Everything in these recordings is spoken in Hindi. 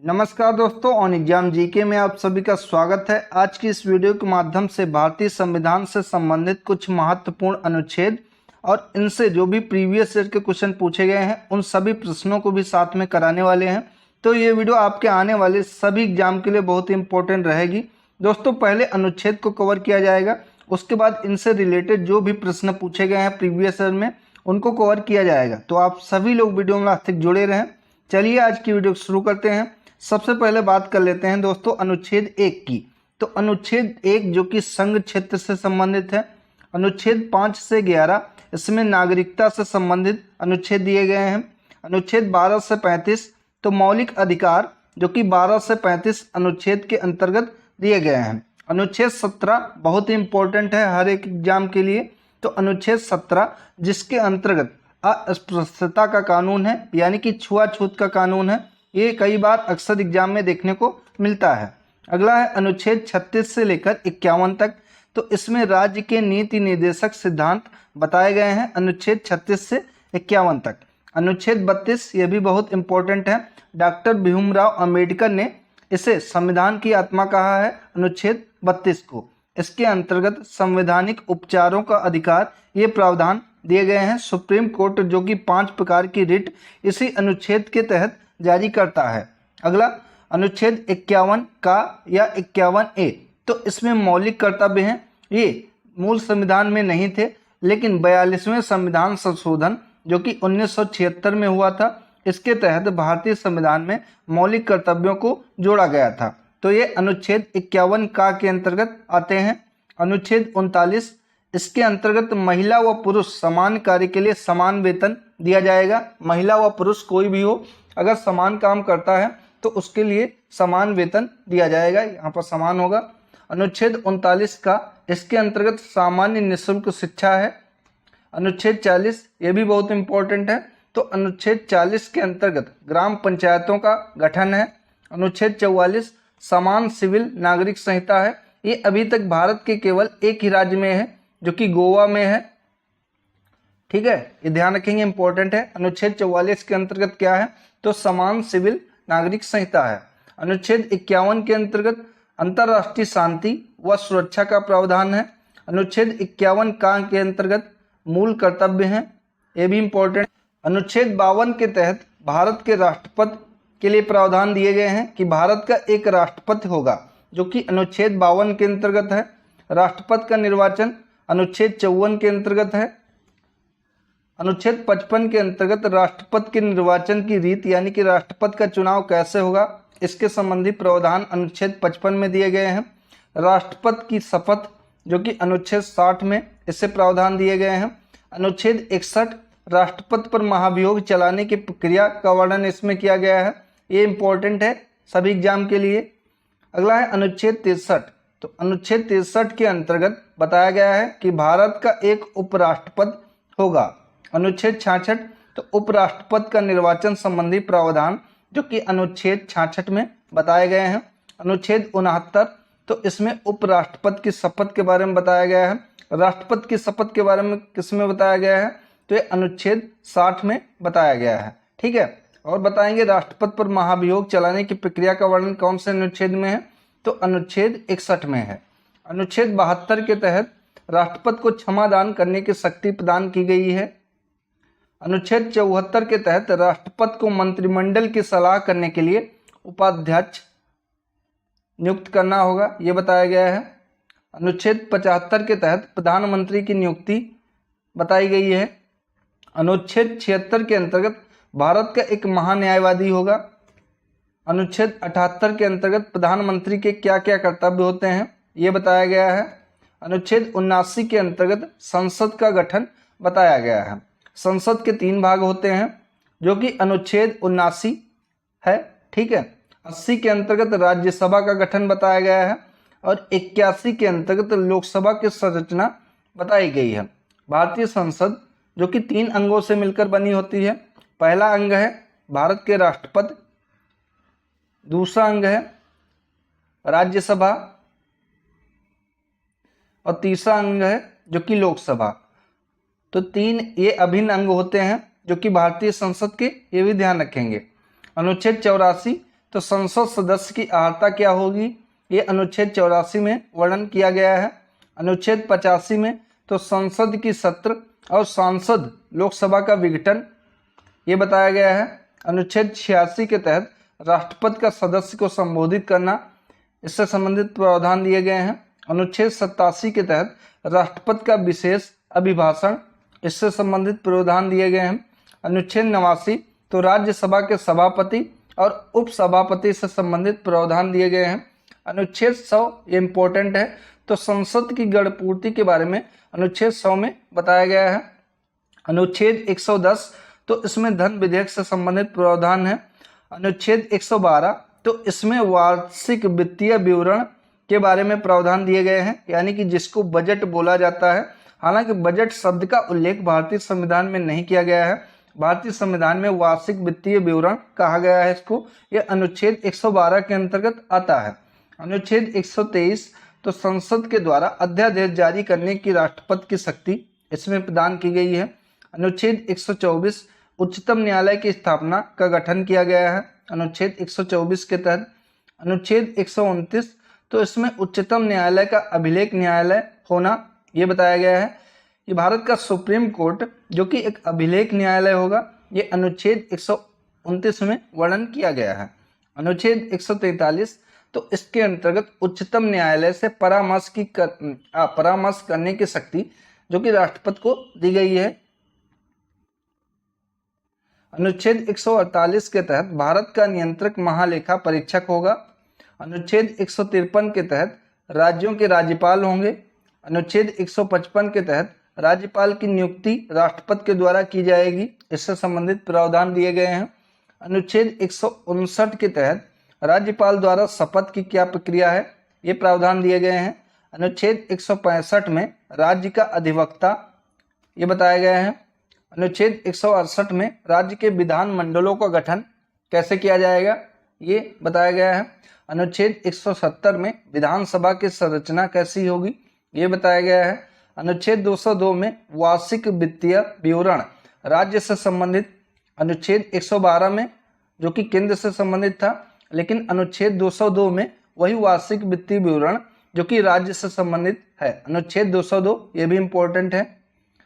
नमस्कार दोस्तों, ऑन एग्जाम जीके में आप सभी का स्वागत है। आज की इस वीडियो के माध्यम से भारतीय संविधान से संबंधित कुछ महत्वपूर्ण अनुच्छेद और इनसे जो भी प्रीवियस ईयर के क्वेश्चन पूछे गए हैं उन सभी प्रश्नों को भी साथ में कराने वाले हैं। तो ये वीडियो आपके आने वाले सभी एग्जाम के लिए बहुत ही इंपॉर्टेंट रहेगी। दोस्तों, पहले अनुच्छेद को कवर किया जाएगा, उसके बाद इनसे रिलेटेड जो भी प्रश्न पूछे गए हैं प्रीवियस ईयर में उनको कवर किया जाएगा। तो आप सभी लोग वीडियो में लास्ट तक जुड़े रहें। चलिए आज की वीडियो शुरू करते हैं। सबसे पहले बात कर लेते हैं दोस्तों अनुच्छेद 1 की। तो अनुच्छेद 1 जो कि संघ क्षेत्र से संबंधित है। अनुच्छेद 5 से 11 इसमें नागरिकता से संबंधित अनुच्छेद दिए गए हैं। अनुच्छेद 12 से 35 तो मौलिक अधिकार जो कि 12 से 35 अनुच्छेद के अंतर्गत दिए गए हैं। अनुच्छेद 17 बहुत ही इंपॉर्टेंट है हर एक एग्जाम के लिए। तो अनुच्छेद 17 जिसके अंतर्गत अस्पृश्यता का कानून है, यानी कि छुआछूत का कानून है। ये कई बार अक्सर एग्जाम में देखने को मिलता है। अगला है अनुच्छेद 36 से लेकर 51 तक। तो इसमें राज्य के नीति निर्देशक सिद्धांत बताए गए हैं अनुच्छेद 36 से 51 तक। अनुच्छेद 32 ये भी बहुत इंपॉर्टेंट है। डॉक्टर भीमराव अंबेडकर ने इसे संविधान की आत्मा कहा है, अनुच्छेद 32 को। इसके अंतर्गत संवैधानिक उपचारों का अधिकार ये प्रावधान दिए गए हैं। सुप्रीम कोर्ट जो कि 5 प्रकार की रिट इसी अनुच्छेद के तहत जारी करता है। अगला अनुच्छेद 51 का या 51A। तो इसमें मौलिक कर्तव्य हैं। ये मूल संविधान में नहीं थे, लेकिन 42वें संविधान संशोधन जो कि 1976 में हुआ था, इसके तहत भारतीय संविधान में मौलिक कर्तव्यों को जोड़ा गया था। तो ये अनुच्छेद 51 का के अंतर्गत आते हैं। अनुच्छेद 39 इसके अंतर्गत महिला व पुरुष समान कार्य के लिए समान वेतन दिया जाएगा। महिला व पुरुष कोई भी हो, अगर समान काम करता है तो उसके लिए समान वेतन दिया जाएगा, यहाँ पर समान होगा। अनुच्छेद 39 का इसके अंतर्गत सामान्य निःशुल्क शिक्षा है। अनुच्छेद 40 ये भी बहुत इंपॉर्टेंट है। तो अनुच्छेद 40 के अंतर्गत ग्राम पंचायतों का गठन है। अनुच्छेद 44 समान सिविल नागरिक संहिता है। ये अभी तक भारत के केवल एक ही राज्य में है जो कि गोवा में है। ठीक है, ये ध्यान रखेंगे, इंपॉर्टेंट है। अनुच्छेद 44 के अंतर्गत क्या है, तो समान सिविल नागरिक संहिता है। अनुच्छेद 51 के अंतर्गत अंतर्राष्ट्रीय शांति व सुरक्षा का प्रावधान है। अनुच्छेद 51 का के अंतर्गत मूल कर्तव्य हैं, ये भी इंपॉर्टेंट। अनुच्छेद 52 के तहत भारत के राष्ट्रपति के लिए प्रावधान दिए गए हैं कि भारत का एक राष्ट्रपति होगा, जो कि अनुच्छेद 52 के अंतर्गत है। राष्ट्रपति का निर्वाचन अनुच्छेद 54 के अंतर्गत है। अनुच्छेद 55 के अंतर्गत राष्ट्रपति के निर्वाचन की रीत, यानी कि राष्ट्रपति का चुनाव कैसे होगा, इसके संबंधी प्रावधान अनुच्छेद 55 में दिए गए हैं। राष्ट्रपति की शपथ जो कि अनुच्छेद 60 में इससे प्रावधान दिए गए हैं। अनुच्छेद 61 राष्ट्रपति पर महाभियोग चलाने की प्रक्रिया का वर्णन इसमें किया गया है। ये इंपॉर्टेंट है सभी एग्जाम के लिए। अगला है अनुच्छेद 63। तो अनुच्छेद 63 के अंतर्गत बताया गया है कि भारत का एक उपराष्ट्रपति होगा। अनुच्छेद 66 तो उपराष्ट्रपति का निर्वाचन संबंधी प्रावधान जो कि अनुच्छेद 66 में बताए गए हैं। अनुच्छेद 69 तो इसमें उपराष्ट्रपति की शपथ के बारे में बताया गया है। राष्ट्रपति की शपथ के बारे में किसमें बताया गया है, तो ये अनुच्छेद 60 में बताया गया है। ठीक है, और बताएंगे राष्ट्रपति पर महाभियोग चलाने की प्रक्रिया का वर्णन कौन से अनुच्छेद में है, तो अनुच्छेद 61 में है। अनुच्छेद 72 के तहत राष्ट्रपति को क्षमा दान करने की शक्ति प्रदान की गई है। अनुच्छेद 74 के तहत राष्ट्रपति को मंत्रिमंडल की सलाह करने के लिए उपाध्यक्ष नियुक्त करना होगा, ये बताया गया है। अनुच्छेद 75 के तहत प्रधानमंत्री की नियुक्ति बताई गई है। अनुच्छेद 76 के अंतर्गत भारत का एक महान्यायवादी होगा। अनुच्छेद 78 के अंतर्गत प्रधानमंत्री के क्या क्या कर्तव्य होते हैं, ये बताया गया है। अनुच्छेद 79 के अंतर्गत संसद का गठन बताया गया है। संसद के 3 भाग होते हैं जो कि अनुच्छेद 79 है। ठीक है, 80 के अंतर्गत राज्यसभा का गठन बताया गया है और 81 के अंतर्गत लोकसभा की संरचना बताई गई है। भारतीय संसद जो कि 3 अंगों से मिलकर बनी होती है। पहला अंग है भारत के राष्ट्रपति, दूसरा अंग है राज्यसभा और तीसरा अंग है जो कि लोकसभा। तो 3 ये अभिन्न अंग होते हैं जो कि भारतीय संसद के, ये भी ध्यान रखेंगे। अनुच्छेद 84 तो संसद सदस्य की अर्हता क्या होगी, ये अनुच्छेद 84 में वर्णन किया गया है। अनुच्छेद 85 में तो संसद की सत्र और सांसद लोकसभा का विघटन ये बताया गया है। अनुच्छेद 86 के तहत राष्ट्रपति का सदस्य को संबोधित करना, इससे संबंधित प्रावधान दिए गए हैं। अनुच्छेद 87 के तहत राष्ट्रपति का विशेष अभिभाषण, इससे संबंधित प्रावधान दिए गए हैं। अनुच्छेद 89 तो राज्यसभा के सभापति और उपसभापति से संबंधित प्रावधान दिए गए हैं। अनुच्छेद 100 ये इंपॉर्टेंट है, तो संसद की गणपूर्ति के बारे में अनुच्छेद 100 में बताया गया है। अनुच्छेद 110 तो इसमें धन विधेयक से संबंधित प्रावधान है। अनुच्छेद 112 तो इसमें वार्षिक वित्तीय विवरण के बारे में प्रावधान दिए गए हैं, यानी कि जिसको बजट बोला जाता है। हालांकि बजट शब्द का उल्लेख भारतीय संविधान में नहीं किया गया है, भारतीय संविधान में वार्षिक वित्तीय विवरण कहा गया है इसको, यह अनुच्छेद 112 के अंतर्गत आता है। अनुच्छेद 123 तो संसद के द्वारा अध्यादेश जारी करने की राष्ट्रपति की शक्ति इसमें प्रदान की गई है। अनुच्छेद 124 उच्चतम न्यायालय की स्थापना का गठन किया गया है अनुच्छेद 124 के तहत। अनुच्छेद 129 तो इसमें उच्चतम न्यायालय का अभिलेख न्यायालय होना ये बताया गया है। ये भारत का सुप्रीम कोर्ट जो कि एक अभिलेख न्यायालय होगा, ये अनुच्छेद 129 में वर्णन किया गया है। अनुच्छेद 143 तो इसके अंतर्गत उच्चतम न्यायालय से परामर्श करने की शक्ति जो कि राष्ट्रपति को दी गई है। अनुच्छेद 148 के तहत भारत का नियंत्रक महालेखा परीक्षक होगा। अनुच्छेद 153 के तहत राज्यों के राज्यपाल होंगे। अनुच्छेद 155 के तहत राज्यपाल की नियुक्ति राष्ट्रपति के द्वारा की जाएगी, इससे संबंधित प्रावधान दिए गए हैं। अनुच्छेद 159 के तहत राज्यपाल द्वारा शपथ की क्या प्रक्रिया है, ये प्रावधान दिए गए हैं। अनुच्छेद 165 में राज्य का अधिवक्ता ये बताया गया है। अनुच्छेद 168 में राज्य के विधान मंडलों का गठन कैसे किया जाएगा, ये बताया गया है। अनुच्छेद 170 में विधानसभा की संरचना कैसी होगी, ये बताया गया है। अनुच्छेद 202 में वार्षिक वित्तीय विवरण राज्य से संबंधित, अनुच्छेद 112 में जो कि केंद्र से संबंधित था, लेकिन अनुच्छेद 202 में वही वार्षिक वित्तीय विवरण जो कि राज्य से संबंधित है। अनुच्छेद 202 ये भी इंपॉर्टेंट है।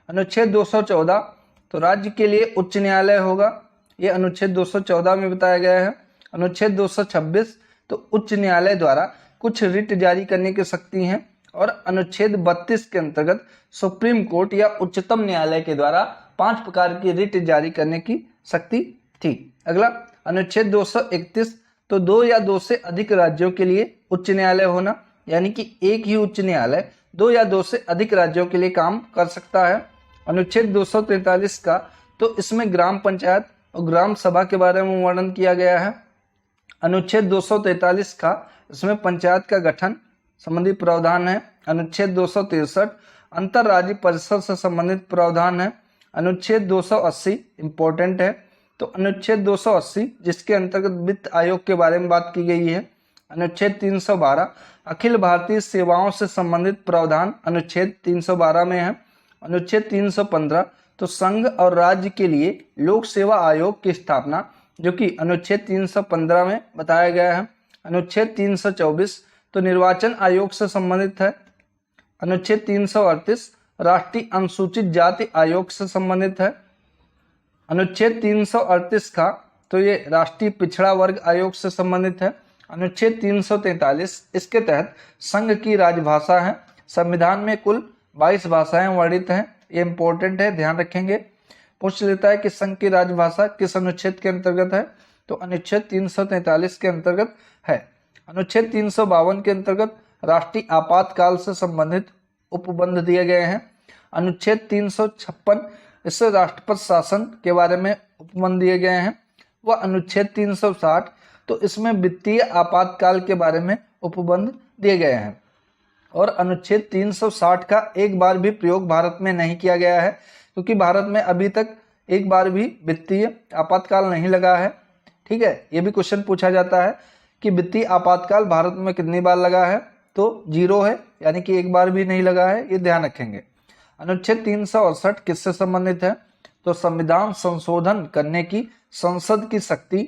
अनुच्छेद 214 तो राज्य के लिए उच्च न्यायालय होगा, ये अनुच्छेद 214 में बताया गया है। अनुच्छेद 226 तो उच्च न्यायालय द्वारा कुछ रिट जारी करने की शक्ति है। और अनुच्छेद 32 के अंतर्गत सुप्रीम कोर्ट या उच्चतम न्यायालय के द्वारा 5 प्रकार की रिट जारी करने की शक्ति थी। अगला अनुच्छेद 231 तो 2 या 2 से अधिक राज्यों के लिए उच्च न्यायालय होना, यानी कि एक ही उच्च न्यायालय 2 या 2 से अधिक राज्यों के लिए काम कर सकता है। अनुच्छेद 243 का तो इसमें ग्राम पंचायत और ग्राम सभा के बारे में वर्णन किया गया है। अनुच्छेद 243 का इसमें पंचायत का गठन संबंधी प्रावधान है। अनुच्छेद 263 अंतरराज्यीय परिषद से संबंधित प्रावधान है। अनुच्छेद 280 इंपॉर्टेंट है, तो अनुच्छेद 280 जिसके अंतर्गत वित्त आयोग के बारे में बात की गई है। अनुच्छेद 312 अखिल भारतीय सेवाओं से संबंधित प्रावधान अनुच्छेद 312 में है। अनुच्छेद 315 तो संघ और राज्य के लिए लोक सेवा आयोग की स्थापना जो कि अनुच्छेद 315 में बताया गया है। अनुच्छेद 324 तो निर्वाचन आयोग से संबंधित है। अनुच्छेद 338 राष्ट्रीय अनुसूचित जाति आयोग से संबंधित है। अनुच्छेद 338 का तो ये राष्ट्रीय पिछड़ा वर्ग आयोग से संबंधित है। अनुच्छेद 343 इसके तहत संघ की राजभाषा है। संविधान में कुल 22 भाषाएं वर्णित हैं, ये इंपॉर्टेंट है, ध्यान रखेंगे। पूछ लेता है कि संघ की राजभाषा किस अनुच्छेद के अंतर्गत है, तो अनुच्छेद 343 के अंतर्गत है। अनुच्छेद 352 के अंतर्गत राष्ट्रीय आपातकाल से संबंधित उपबंध दिए गए हैं। अनुच्छेद 356 इससे राष्ट्रपति शासन के बारे में उपबंध दिए गए हैं। वह अनुच्छेद 360 तो इसमें वित्तीय आपातकाल के बारे में उपबंध दिए गए हैं। और अनुच्छेद 360 का एक बार भी प्रयोग भारत में नहीं किया गया है, क्योंकि भारत में अभी तक एक बार भी वित्तीय आपातकाल नहीं लगा है। ठीक है, ये भी क्वेश्चन पूछा जाता है कि वित्तीय आपातकाल भारत में कितनी बार लगा है, तो 0 है, यानी कि एक बार भी नहीं लगा है, ये ध्यान रखेंगे। अनुच्छेद 368 किससे संबंधित है, तो संविधान संशोधन करने की संसद की शक्ति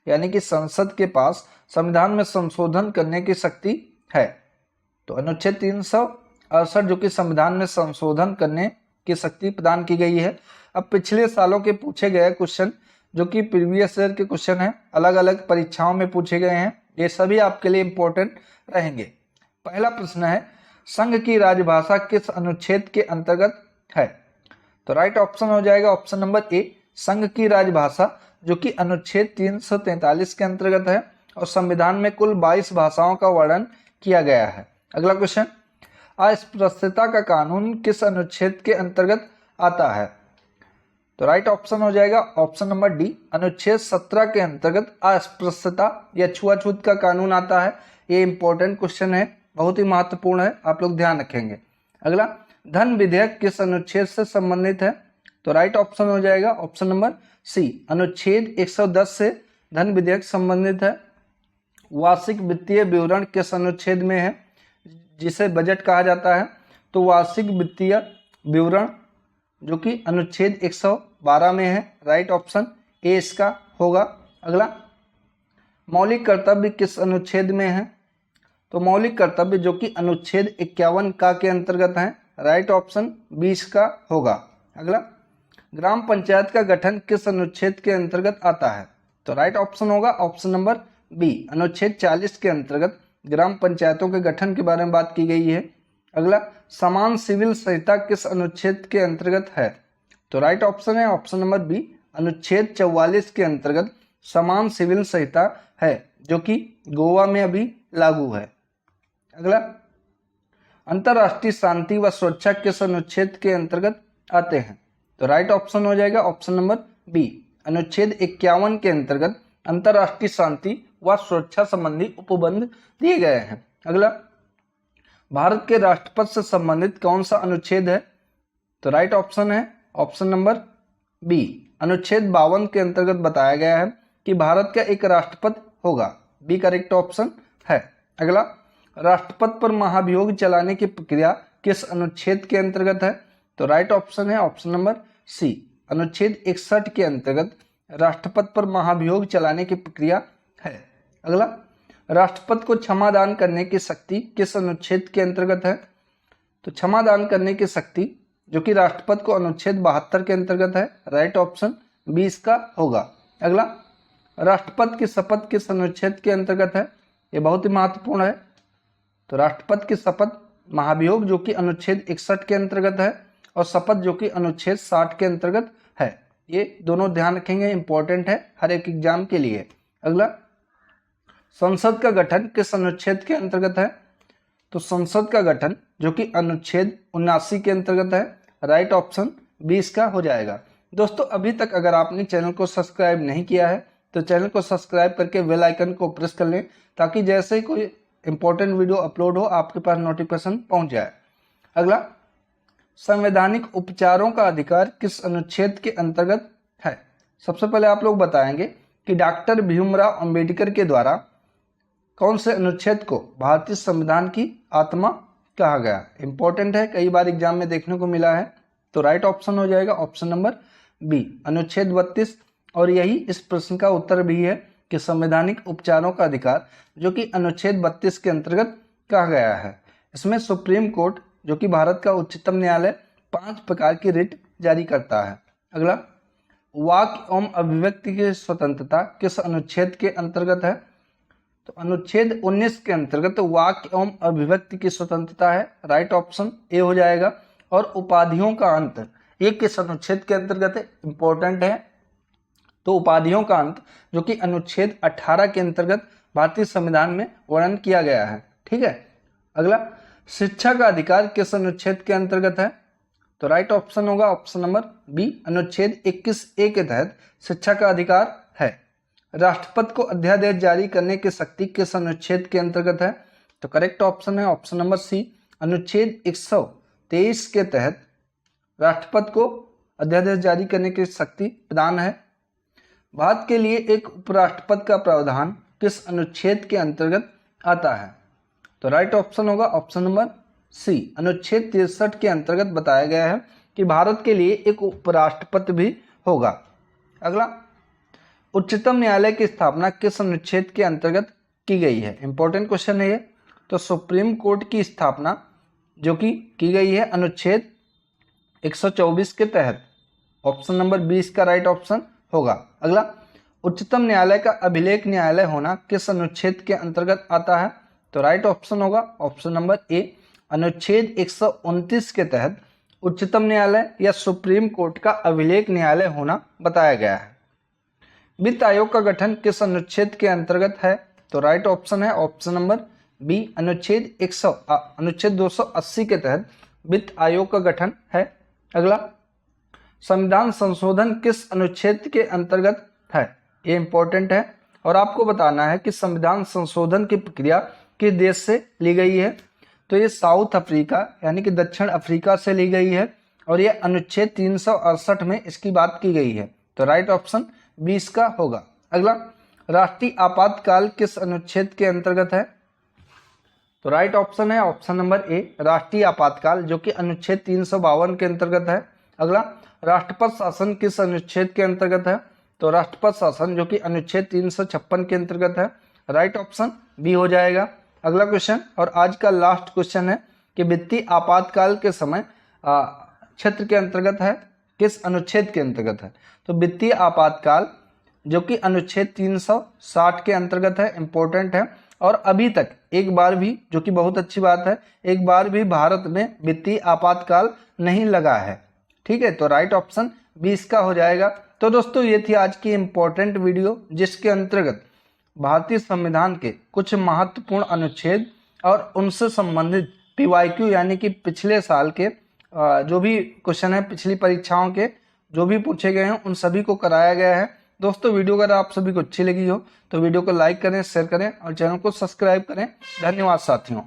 यानी कि संसद के पास संविधान में संशोधन करने की शक्ति है। तो अनुच्छेद 368 जो कि संविधान में संशोधन करने की शक्ति प्रदान की गई है। अब पिछले सालों के पूछे गए क्वेश्चन जो कि प्रीवियस ईयर के क्वेश्चन हैं, अलग अलग परीक्षाओं में पूछे गए हैं, ये सभी आपके लिए इंपॉर्टेंट रहेंगे। पहला प्रश्न है, संघ की राजभाषा किस अनुच्छेद के अंतर्गत है? तो राइट ऑप्शन हो जाएगा ऑप्शन नंबर ए, संघ की राजभाषा, जो कि अनुच्छेद 343 के अंतर्गत है और संविधान में कुल 22 भाषाओं का वर्णन किया गया है। अगला क्वेश्चन, अस्पृश्यता का कानून किस अनुच्छेद के अंतर्गत आता है? तो राइट ऑप्शन हो जाएगा ऑप्शन नंबर डी, अनुच्छेद 17 के अंतर्गत अस्पृश्यता या छुआछूत का कानून आता है। ये इंपॉर्टेंट क्वेश्चन है, बहुत ही महत्वपूर्ण है, आप लोग ध्यान रखेंगे। अगला, धन विधेयक किस अनुच्छेद से संबंधित है? तो राइट ऑप्शन हो जाएगा ऑप्शन नंबर सी, अनुच्छेद 110 से धन विधेयक संबंधित है। वार्षिक वित्तीय विवरण किस अनुच्छेद में है, जिसे बजट कहा जाता है? तो वार्षिक वित्तीय विवरण जो कि अनुच्छेद 112 में है, राइट ऑप्शन ए इसका होगा। अगला, मौलिक कर्तव्य किस अनुच्छेद में है? तो मौलिक कर्तव्य जो कि अनुच्छेद 51 का के अंतर्गत है, राइट ऑप्शन 20 का होगा। अगला, ग्राम पंचायत का गठन किस अनुच्छेद के अंतर्गत आता है? तो राइट ऑप्शन होगा ऑप्शन नंबर बी, अनुच्छेद 40 के अंतर्गत ग्राम पंचायतों के गठन के बारे में बात की गई है। अगला, समान सिविल संहिता किस अनुच्छेद के अंतर्गत है? तो राइट ऑप्शन है ऑप्शन नंबर बी, अनुच्छेद 44 के अंतर्गत समान सिविल संहिता है, जो कि गोवा में अभी लागू है। अगला, अंतर्राष्ट्रीय शांति व सुरक्षा किस अनुच्छेद के अंतर्गत आते हैं? तो राइट ऑप्शन हो जाएगा ऑप्शन नंबर बी, अनुच्छेद 51 के अंतर्गत अंतर्राष्ट्रीय शांति व सुरक्षा संबंधी उपबंध दिए गए हैं। अगला, भारत के राष्ट्रपति से संबंधित कौन सा अनुच्छेद है? तो राइट ऑप्शन है ऑप्शन नंबर बी, अनुच्छेद 52 के अंतर्गत बताया गया है कि भारत का एक राष्ट्रपति होगा, बी करेक्ट ऑप्शन है। अगला, राष्ट्रपति पर महाभियोग चलाने की प्रक्रिया किस अनुच्छेद के अंतर्गत है? तो राइट ऑप्शन है ऑप्शन नंबर सी, अनुच्छेद 61 के अंतर्गत राष्ट्रपति पर महाभियोग चलाने की प्रक्रिया है। अगला, राष्ट्रपति को क्षमा दान करने की शक्ति किस अनुच्छेद के अंतर्गत है? तो क्षमा दान करने की शक्ति जो कि राष्ट्रपति को अनुच्छेद 72 के अंतर्गत है, राइट ऑप्शन 20 का होगा। अगला, राष्ट्रपति की शपथ किस अनुच्छेद के अंतर्गत है? ये बहुत ही महत्वपूर्ण है। तो राष्ट्रपति की शपथ महाभियोग जो कि अनुच्छेद 61 के अंतर्गत है और शपथ जो कि अनुच्छेद 60 के अंतर्गत है। ये दोनों ध्यान रखेंगे, इंपॉर्टेंट है हर एक एग्जाम के लिए। अगला, संसद का गठन किस अनुच्छेद के अंतर्गत है? तो संसद का गठन जो कि अनुच्छेद 79 के अंतर्गत है, राइट ऑप्शन 20 का हो जाएगा। दोस्तों, अभी तक अगर आपने चैनल को सब्सक्राइब नहीं किया है तो चैनल को सब्सक्राइब करके बेल आइकन को प्रेस कर लें, ताकि जैसे ही कोई इंपॉर्टेंट वीडियो अपलोड हो आपके पास नोटिफिकेशन पहुंच जाए। अगला, संवैधानिक उपचारों का अधिकार किस अनुच्छेद के अंतर्गत है? सबसे पहले आप लोग बताएंगे कि डॉक्टर भीमराव अंबेडकर के द्वारा कौन से अनुच्छेद को भारतीय संविधान की आत्मा कहा गया? इंपॉर्टेंट है, कई बार एग्जाम में देखने को मिला है। तो राइट ऑप्शन हो जाएगा ऑप्शन नंबर बी, अनुच्छेद 32। और यही इस प्रश्न का उत्तर भी है कि संवैधानिक उपचारों का अधिकार जो कि अनुच्छेद 32 के अंतर्गत कहा गया है। इसमें सुप्रीम कोर्ट जो कि भारत का उच्चतम न्यायालय 5 प्रकार की रिट जारी करता है। अगला, वाक एवं अभिव्यक्ति की स्वतंत्रता किस अनुच्छेद के अंतर्गत है? तो अनुच्छेद 19 के अंतर्गत वाक एवं अभिव्यक्ति की स्वतंत्रता है, राइट ऑप्शन ए हो जाएगा। और उपाधियों का अंत ये किस अनुच्छेद के अंतर्गत है? इंपॉर्टेंट है। तो उपाधियों का अंत जो कि अनुच्छेद 18 के अंतर्गत भारतीय संविधान में वर्णन किया गया है। ठीक है। अगला, शिक्षा का अधिकार किस अनुच्छेद के अंतर्गत है? तो राइट ऑप्शन होगा ऑप्शन नंबर बी, अनुच्छेद 21A के तहत शिक्षा का अधिकार है। राष्ट्रपति को अध्यादेश जारी करने की शक्ति किस अनुच्छेद के अंतर्गत है? तो करेक्ट ऑप्शन है ऑप्शन नंबर सी, अनुच्छेद 123 के तहत राष्ट्रपति को अध्यादेश जारी करने की शक्ति प्रदान है। भारत के लिए एक उपराष्ट्रपति का प्रावधान किस अनुच्छेद के अंतर्गत आता है? तो राइट ऑप्शन होगा ऑप्शन नंबर सी, अनुच्छेद 63 के अंतर्गत बताया गया है कि भारत के लिए एक उपराष्ट्रपति भी होगा। अगला, उच्चतम न्यायालय की स्थापना किस अनुच्छेद के अंतर्गत की गई है? इंपॉर्टेंट क्वेश्चन है ये। तो सुप्रीम कोर्ट की स्थापना जो कि की गई है अनुच्छेद 124 के तहत। ऑप्शन नंबर 20 का राइट ऑप्शन होगा। अगला, उच्चतम न्यायालय का अभिलेख न्यायालय होना किस अनुच्छेद के अंतर्गत आता है? तो राइट ऑप्शन होगा ऑप्शन नंबर ए, अनुच्छेद 129 के तहत उच्चतम न्यायालय या सुप्रीम कोर्ट का अभिलेख न्यायालय होना बताया गया है। वित्त आयोग का गठन किस अनुच्छेद के अंतर्गत है? तो राइट ऑप्शन है ऑप्शन नंबर बी, अनुच्छेद 280 के तहत वित्त आयोग का गठन है। अगला, संविधान संशोधन किस अनुच्छेद के अंतर्गत है? ये इंपॉर्टेंट है और आपको बताना है कि संविधान संशोधन की प्रक्रिया किस देश से ली गई है। तो ये साउथ अफ्रीका यानी कि दक्षिण अफ्रीका से ली गई है और ये अनुच्छेद 368 में इसकी बात की गई है। तो राइट ऑप्शन 20 का होगा। अगला, राष्ट्रीय आपातकाल किस अनुच्छेद के अंतर्गत है? तो राइट ऑप्शन है ऑप्शन नंबर ए, राष्ट्रीय आपातकाल, जो कि अनुच्छेद 352 के अंतर्गत है। अगला, राष्ट्रपति शासन किस अनुच्छेद के अंतर्गत है? तो राष्ट्रपति शासन जो कि अनुच्छेद 356 के अंतर्गत है। राइट ऑप्शन बी हो जाएगा। अगला क्वेश्चन और आज का लास्ट क्वेश्चन है कि वित्तीय आपातकाल के समय क्षेत्र के अंतर्गत है, किस अनुच्छेद के अंतर्गत है? तो वित्तीय आपातकाल जो कि अनुच्छेद 360 के अंतर्गत है, इंपॉर्टेंट है। और अभी तक एक बार भी, जो कि बहुत अच्छी बात है, एक बार भी भारत में वित्तीय आपातकाल नहीं लगा है। ठीक है, तो राइट ऑप्शन 20 का हो जाएगा। तो दोस्तों ये थी आज की इंपॉर्टेंट वीडियो जिसके अंतर्गत भारतीय संविधान के कुछ महत्वपूर्ण अनुच्छेद और उनसे संबंधित PYQ यानी कि पिछले साल के जो भी क्वेश्चन है, पिछली परीक्षाओं के जो भी पूछे गए हैं, उन सभी को कराया गया है। दोस्तों वीडियो अगर आप सभी को अच्छी लगी हो तो वीडियो को लाइक करें, शेयर करें और चैनल को सब्सक्राइब करें। धन्यवाद साथियों।